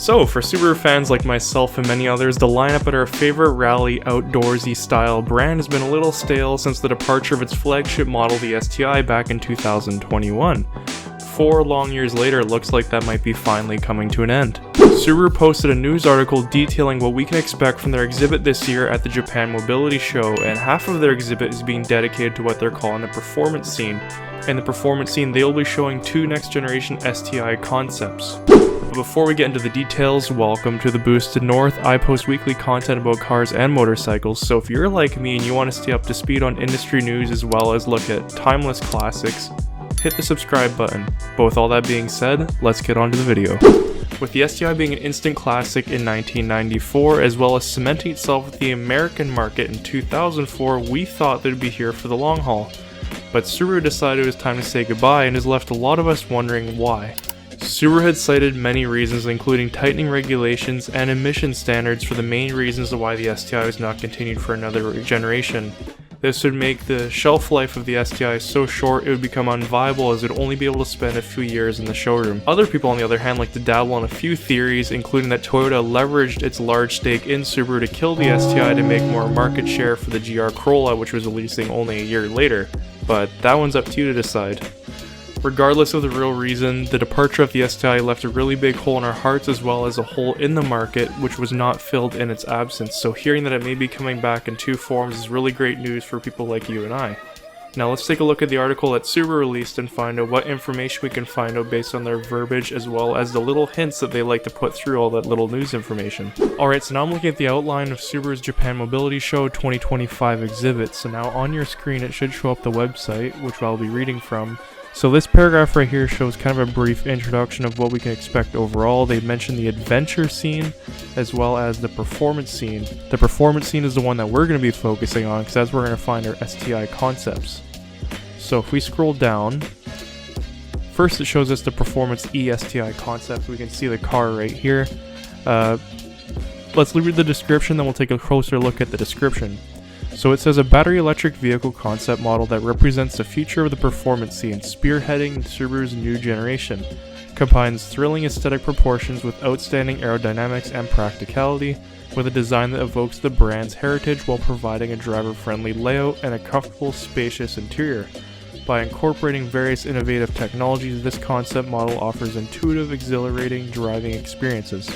So, for Subaru fans like myself and many others, the lineup at our favorite rally outdoorsy style brand has been a little stale since the departure of its flagship model, the STi, back in 2021. 4 long years later, it looks like that might be finally coming to an end. Subaru posted a news article detailing what we can expect from their exhibit this year at the Japan Mobility Show, and half of their exhibit is being dedicated to what they're calling the performance scene. In the performance scene, they will be showing 2 next-generation STi concepts. But before we get into the details, welcome to the Boosted North. I post weekly content about cars and motorcycles, so if you're like me and you want to stay up to speed on industry news as well as look at timeless classics, hit the subscribe button. But with all that being said, let's get on to the video. With the STi being an instant classic in 1994, as well as cementing itself with the American market in 2004, we thought they'd be here for the long haul. But Subaru decided it was time to say goodbye and has left a lot of us wondering why. Subaru had cited many reasons, including tightening regulations and emission standards for the main reasons why the STi was not continued for another generation. This would make the shelf life of the STi so short it would become unviable, as it would only be able to spend a few years in the showroom. Other people on the other hand like to dabble on a few theories, including that Toyota leveraged its large stake in Subaru to kill the STi to make more market share for the GR Corolla, which was releasing only a year later. But that one's up to you to decide. Regardless of the real reason, the departure of the STi left a really big hole in our hearts as well as a hole in the market which was not filled in its absence, so hearing that it may be coming back in 2 forms is really great news for people like you and I. Now let's take a look at the article that Subaru released and find out what information we can find out based on their verbiage as well as the little hints that they like to put through all that little news information. Alright, so now I'm looking at the outline of Subaru's Japan Mobility Show 2025 exhibit. So now on your screen it should show up the website, which I'll be reading from. So this paragraph right here shows kind of a brief introduction of what we can expect overall. They mentioned the adventure scene as well as the performance scene. The performance scene is the one that we're going to be focusing on because that's where we're going to find our STi concepts. So if we scroll down, first it shows us the performance STi concept. We can see the car right here. Let's read the description, then we'll take a closer look at the description. So it says a battery electric vehicle concept model that represents the future of the performance scene, spearheading Subaru's new generation. Combines thrilling aesthetic proportions with outstanding aerodynamics and practicality, with a design that evokes the brand's heritage while providing a driver-friendly layout and a comfortable, spacious interior. By incorporating various innovative technologies, this concept model offers intuitive, exhilarating driving experiences.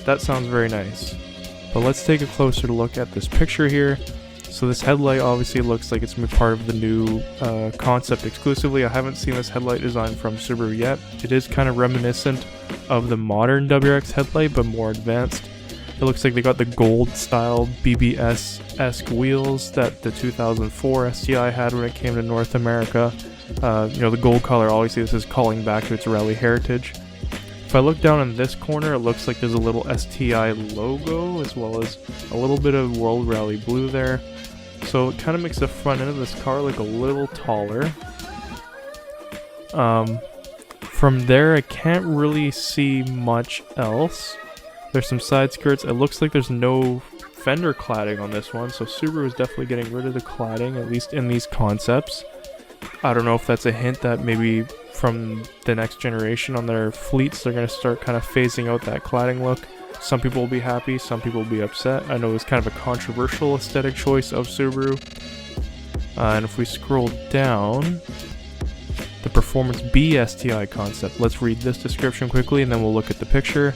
That sounds very nice. But let's take a closer look at this picture here. So this headlight obviously looks like it's going to be part of the new concept exclusively. I haven't seen this headlight design from Subaru yet. It is kind of reminiscent of the modern WRX headlight, but more advanced. It looks like they got the gold style BBS-esque wheels that the 2004 STi had when it came to North America. The gold color, obviously this is calling back to its rally heritage. If I look down in this corner, it looks like there's a little STi logo as well as a little bit of World Rally blue there. So it kind of makes the front end of this car look a little taller. From there, I can't really see much else. There's some side skirts. It looks like there's no fender cladding on this one, so Subaru is definitely getting rid of the cladding, at least in these concepts. I don't know if that's a hint that maybe from the next generation on their fleets they're going to start kind of phasing out that cladding look. Some people will be happy, some people will be upset. I know it's kind of a controversial aesthetic choice of Subaru. And if we scroll down, the Performance STi concept. Let's read this description quickly and then we'll look at the picture.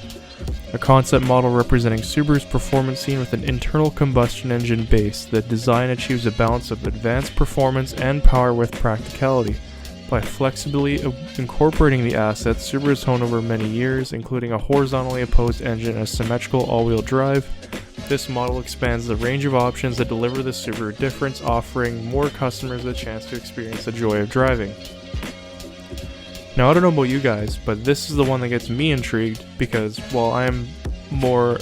A concept model representing Subaru's performance scene with an internal combustion engine base. The design achieves a balance of advanced performance and power with practicality. By flexibly incorporating the assets Subaru has honed over many years, including a horizontally opposed engine and a symmetrical all-wheel drive, this model expands the range of options that deliver the Subaru difference, offering more customers a chance to experience the joy of driving. Now, I don't know about you guys, but this is the one that gets me intrigued because while I'm more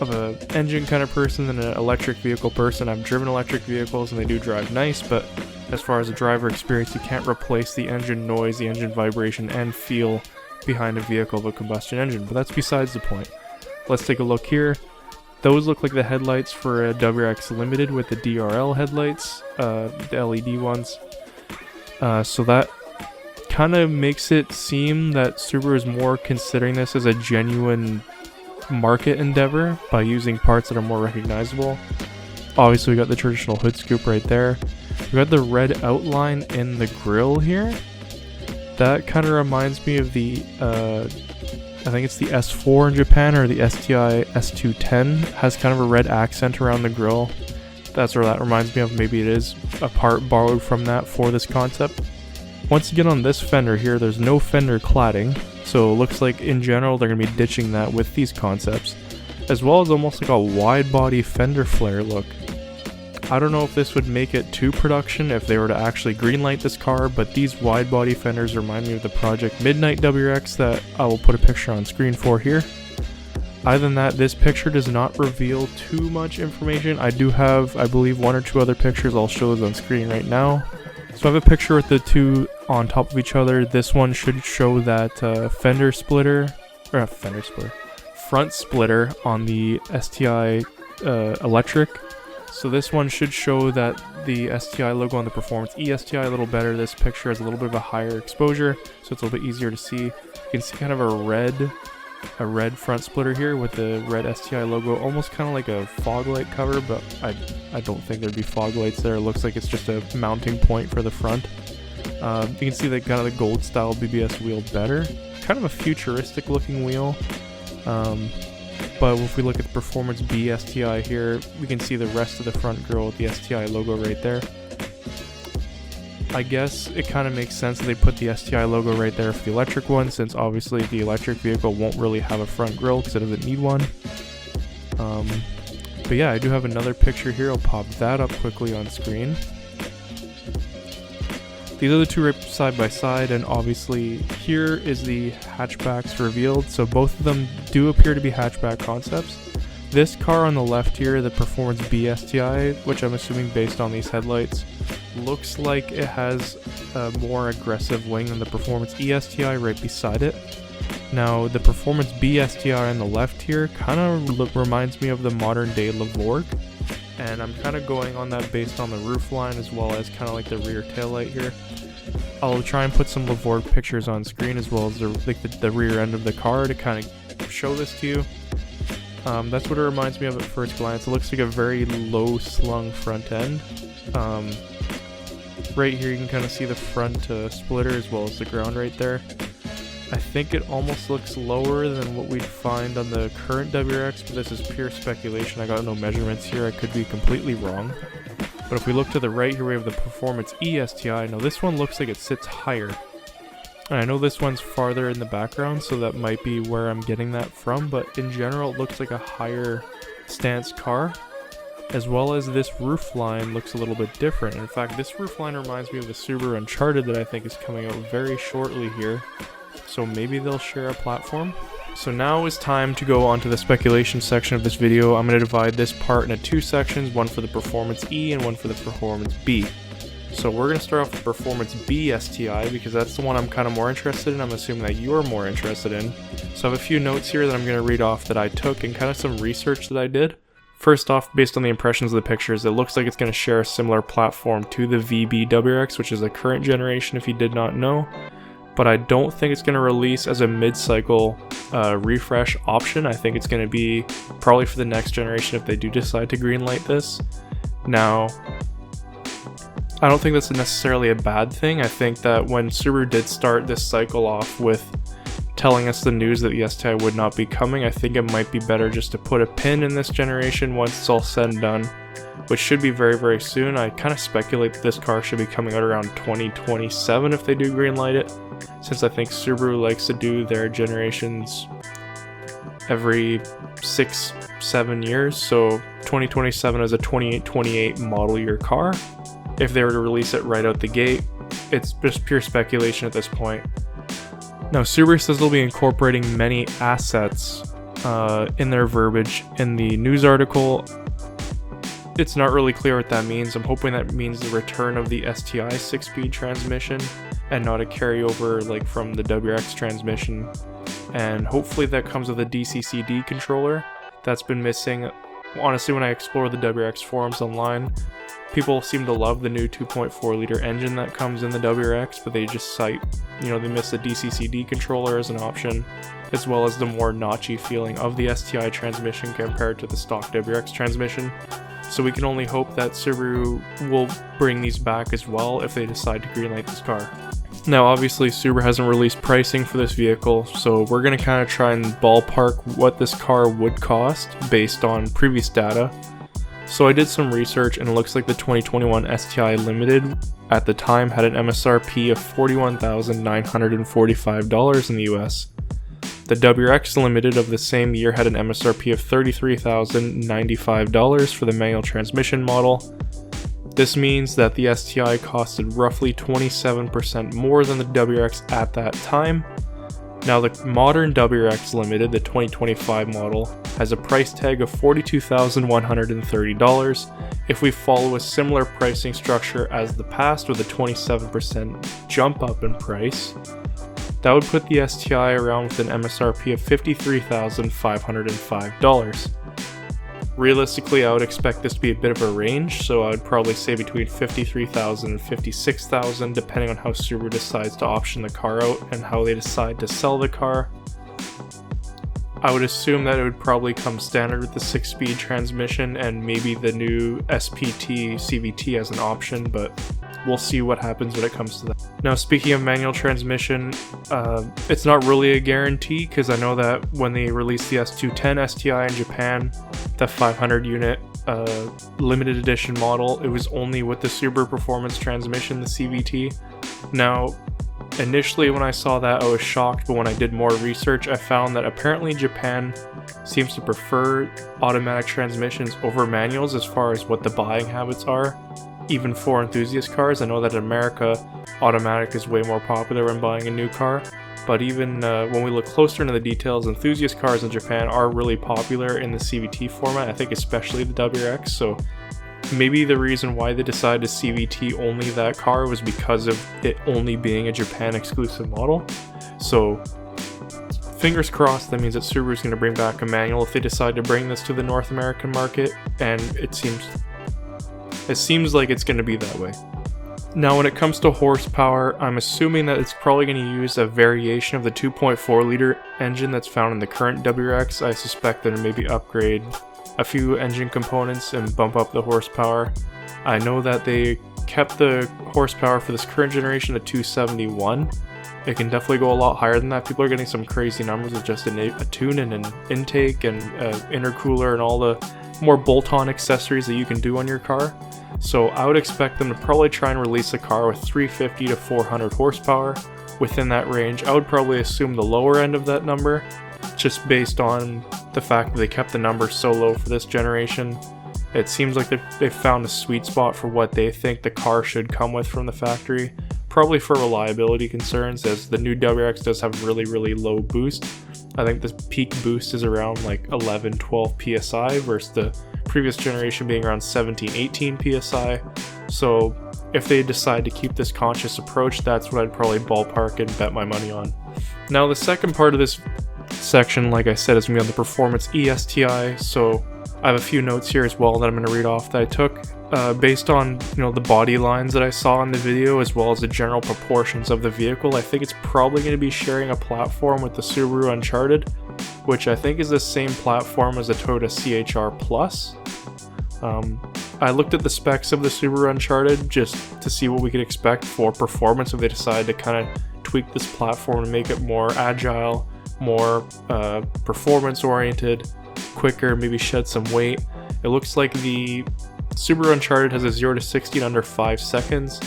of an engine kind of person than an electric vehicle person, I've driven electric vehicles and they do drive nice, but as far as a driver experience, you can't replace the engine noise, the engine vibration, and feel behind a vehicle with a combustion engine, but that's besides the point. Let's take a look here. Those look like the headlights for a WRX Limited with the DRL headlights, the LED ones. So that kind of makes it seem that Subaru is more considering this as a genuine market endeavor by using parts that are more recognizable. Obviously, we got the traditional hood scoop right there. We got the red outline in the grille here. That kind of reminds me of the, I think it's the S4 in Japan, or the STi S210 has kind of a red accent around the grille. That's where that reminds me of. Maybe it is a part borrowed from that for this concept. Once again, on this fender here, there's no fender cladding, so it looks like in general they're going to be ditching that with these concepts, as well as almost like a wide body fender flare look. I don't know if this would make it to production if they were to actually greenlight this car, but these wide body fenders remind me of the Project Midnight WRX that I will put a picture on screen for here. Other than that, this picture does not reveal too much information. I do have, I believe, one or two other pictures. I'll show those on screen right now. So I have a picture with the two on top of each other. This one should show that front splitter on the STi electric. So this one should show that the STi logo on the Performance E STi a little better. This picture has a little bit of a higher exposure, so it's a little bit easier to see. You can see kind of a red front splitter here with the red STi logo, almost kind of like a fog light cover, but I don't think there'd be fog lights there. It looks like it's just a mounting point for the front. You can see that kind of the gold style BBS wheel better. Kind of a futuristic looking wheel. But if we look at the Performance B STi here, we can see the rest of the front grille with the STi logo right there. I guess it kind of makes sense that they put the STi logo right there for the electric one, since obviously the electric vehicle won't really have a front grille because it doesn't need one. But yeah, I do have another picture here. I'll pop that up quickly on screen. These are the two right side by side, and obviously here is the hatchbacks revealed. So both of them do appear to be hatchback concepts. This car on the left here, the Performance B STi, which I'm assuming based on these headlights, looks like it has a more aggressive wing than the Performance E STi right beside it. Now, the Performance B STi on the left here kind of reminds me of the modern day Levorg, and I'm kind of going on that based on the roof line as well as kind of like the rear taillight here. I'll try and put some Levorg pictures on screen as well as the rear end of the car to kind of show this to you. That's what it reminds me of at first glance. It looks like a very low slung front end. Right here you can kind of see the front splitter as well as the ground right there. I think it almost looks lower than what we'd find on the current WRX, but this is pure speculation. I got no measurements here. I could be completely wrong. But if we look to the right here, we have the Performance E STi. Now this one looks like it sits higher. And I know this one's farther in the background, so that might be where I'm getting that from, but in general it looks like a higher stance car, as well as this roof line looks a little bit different. In fact, this roof line reminds me of the Subaru Uncharted that I think is coming out very shortly here, so maybe they'll share a platform. So now is time to go on to the speculation section of this video. I'm going to divide this part into two sections, one for the Performance E and one for the Performance B. So we're going to start off with Performance B STi because that's the one I'm kind of more interested in. I'm assuming that you're more interested in. So I have a few notes here that I'm going to read off that I took and kind of some research that I did. First off, based on the impressions of the pictures, it looks like it's going to share a similar platform to the VB WRX, which is a current generation if you did not know. But I don't think it's going to release as a mid-cycle refresh option. I think it's going to be probably for the next generation if they do decide to greenlight this. Now, I don't think that's necessarily a bad thing. I think that when Subaru did start this cycle off with telling us the news that the STi would not be coming, I think it might be better just to put a pin in this generation once it's all said and done, which should be very, very soon. I kind of speculate that this car should be coming out around 2027 if they do greenlight it, since I think Subaru likes to do their generations every 6-7 years, so 2027 is a 28 model year car. If they were to release it right out the gate, it's just pure speculation at this point. Now, Subaru says they'll be incorporating many assets in their verbiage in the news article. It's not really clear what that means. I'm hoping that means the return of the STi 6-speed transmission and not a carryover like from the WRX transmission. And hopefully that comes with a DCCD controller that's been missing. Honestly, when I explore the WRX forums online, People seem to love the new 2.4 liter engine that comes in the WRX, but they just cite, they miss the DCCD controller as an option, as well as the more notchy feeling of the STi transmission compared to the stock WRX transmission. So we can only hope that Subaru will bring these back as well if they decide to greenlight this car. Now obviously Subaru hasn't released pricing for this vehicle, so we're going to kind of try and ballpark what this car would cost based on previous data. So I did some research and it looks like the 2021 STi Limited at the time had an MSRP of $41,945 in the US. The WRX Limited of the same year had an MSRP of $33,095 for the manual transmission model. This means that the STi costed roughly 27% more than the WRX at that time. Now the modern WRX Limited, the 2025 model, has a price tag of $42,130. If we follow a similar pricing structure as the past with a 27% jump up in price, that would put the STi around with an MSRP of $53,505. Realistically, I would expect this to be a bit of a range, so I would probably say between $53,000 and $56,000 depending on how Subaru decides to option the car out and how they decide to sell the car. I would assume that it would probably come standard with the 6-speed transmission and maybe the new SPT CVT as an option, but we'll see what happens when it comes to that. Now speaking of manual transmission, it's not really a guarantee because I know that when they released the S210 STi in Japan, the 500 unit limited edition model, it was only with the Subaru Performance transmission, the CVT. Now initially when I saw that I was shocked, but when I did more research I found that apparently Japan seems to prefer automatic transmissions over manuals as far as what the buying habits are, even for enthusiast cars. I know that in America automatic is way more popular when buying a new car, but even when we look closer into the details, enthusiast cars in Japan are really popular in the CVT format, I think especially the WRX, so maybe the reason why they decided to CVT only that car was because of it only being a Japan exclusive model. So fingers crossed, that means that Subaru is going to bring back a manual if they decide to bring this to the North American market, and it seems like it's going to be that way. Now when it comes to horsepower, I'm assuming that it's probably going to use a variation of the 2.4 liter engine that's found in the current WRX. I suspect that it maybe upgrade a few engine components and bump up the horsepower. I know that they kept the horsepower for this current generation at 271. It can definitely go a lot higher than that. People are getting some crazy numbers with just a tune and an intake and intercooler and all the more bolt-on accessories that you can do on your car. So I would expect them to probably try and release a car with 350 to 400 horsepower within that range. I would probably assume the lower end of that number, just based on the fact that they kept the number so low for this generation. It seems like they've found a sweet spot for what they think the car should come with from the factory, probably for reliability concerns, as the new WRX does have really low boost. I think the peak boost is around like 11-12 psi versus the previous generation being around 17-18 psi. So if they decide to keep this conscious approach, that's what I'd probably ballpark and bet my money on. Now the second part of this section, like I said, is going to be on the Performance STi. So I have a few notes here as well that I'm going to read off that I took based on the body lines that I saw in the video, as well as the general proportions of the vehicle. I think it's probably going to be sharing a platform with the Subaru Uncharted, which I think is the same platform as the Toyota CHR Plus. I looked at the specs of the Subaru Uncharted just to see what we could expect for performance if they decide to kind of tweak this platform and make it more agile, more performance oriented, quicker, maybe shed some weight. It looks like the Subaru Uncharted has a 0 to 60 in under 5 seconds.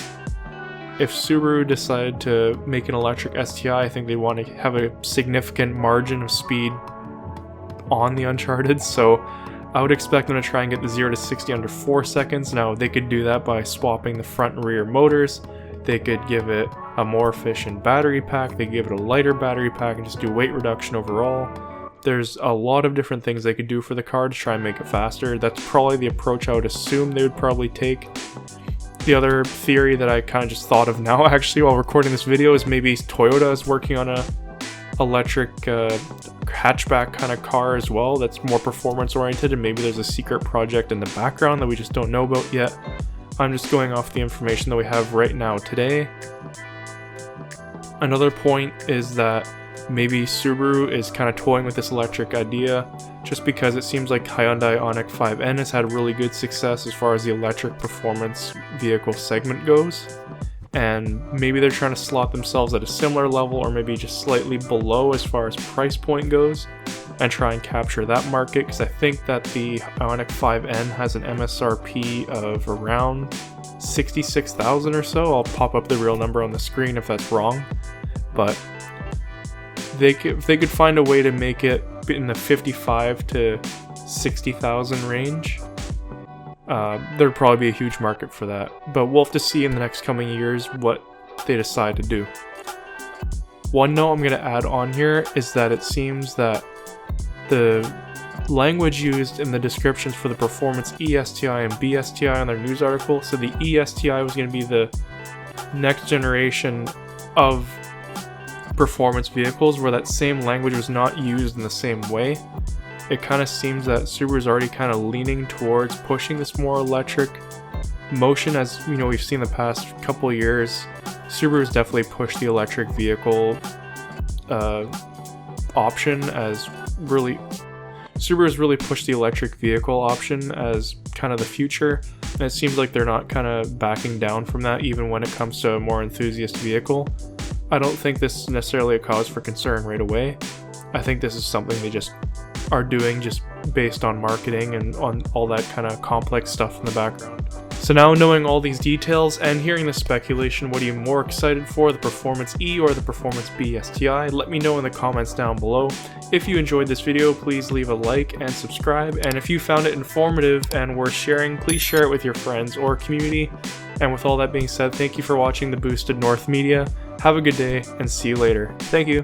If Subaru decided to make an electric STi, I think they want to have a significant margin of speed on the Uncharted, so I would expect them to try and get the 0 to 60 under 4 seconds. Now, they could do that by swapping the front and rear motors. They could give it a more efficient battery pack. They could give it a lighter battery pack and just do weight reduction overall. There's a lot of different things they could do for the car to try and make it faster. That's probably the approach I would assume they would probably take. The other theory that I kind of just thought of now, actually, while recording this video, is maybe Toyota is working on a electric hatchback kind of car as well that's more performance oriented, and maybe there's a secret project in the background that we just don't know about yet. I'm just going off the information that we have right now today. Another point is that maybe Subaru is kind of toying with this electric idea, just because it seems like Hyundai Ioniq 5N has had really good success as far as the electric performance vehicle segment goes. And maybe they're trying to slot themselves at a similar level, or maybe just slightly below as far as price point goes, and try and capture that market, because I think that the Ioniq 5N has an MSRP of around 66,000 or so. I'll pop up the real number on the screen if that's wrong, but if they could find a way to make it in the 55 to 60,000 range, there'd probably be a huge market for that. But we'll have to see in the next coming years what they decide to do. One note I'm going to add on here is that it seems that the language used in the descriptions for the Performance ESTi and BSTi on their news article, so the ESTi was going to be the next generation of performance vehicles, where that same language was not used in the same way. It kind of seems that Subaru is already kind of leaning towards pushing this more electric motion. As you know, we've seen the past couple of years, Subaru's definitely pushed the electric vehicle option as really, Subaru's really pushed the electric vehicle option as kind of the future, and it seems like they're not kind of backing down from that even when it comes to a more enthusiast vehicle. I don't think this is necessarily a cause for concern right away. I think this is something they just are doing just based on marketing and on all that kind of complex stuff in the background. So now, knowing all these details and hearing the speculation, what are you more excited for, the Performance E or the Performance B STi? Let me know in the comments down below. If you enjoyed this video, please leave a like and subscribe, and if you found it informative and worth sharing, please share it with your friends or community. And with all that being said, thank you for watching the Boosted North Media. Have a good day, and see you later. Thank you.